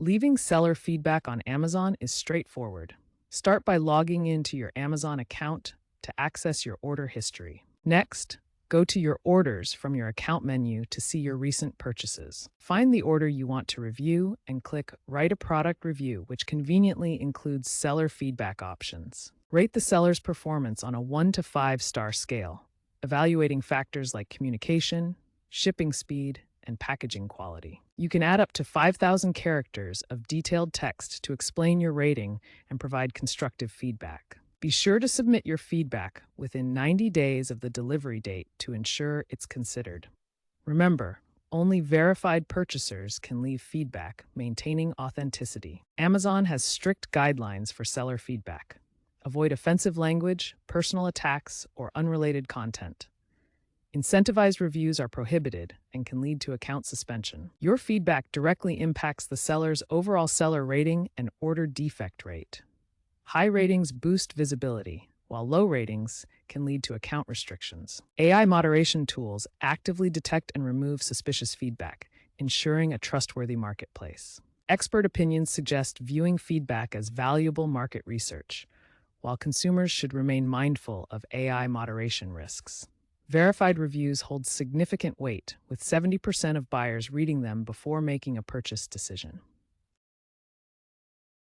Leaving seller feedback on Amazon is straightforward. Start by logging into your Amazon account to access your order history. Next, go to your orders from your account menu to see your recent purchases. Find the order you want to review and click Write a Product Review, which conveniently includes seller feedback options. Rate the seller's performance on a 1 to 5 star scale, evaluating factors like communication, shipping speed, and packaging quality. You can add up to 5,000 characters of detailed text to explain your rating and provide constructive feedback. Be sure to submit your feedback within 90 days of the delivery date to ensure it's considered. Remember, only verified purchasers can leave feedback, maintaining authenticity. Amazon has strict guidelines for seller feedback. Avoid offensive language, personal attacks, or unrelated content. Incentivized reviews are prohibited and can lead to account suspension. Your feedback directly impacts the seller's overall seller rating and order defect rate. High ratings boost visibility, while low ratings can lead to account restrictions. AI moderation tools actively detect and remove suspicious feedback, ensuring a trustworthy marketplace. Expert opinions suggest viewing feedback as valuable market research, while consumers should remain mindful of AI moderation risks. Verified reviews hold significant weight, with 70% of buyers reading them before making a purchase decision.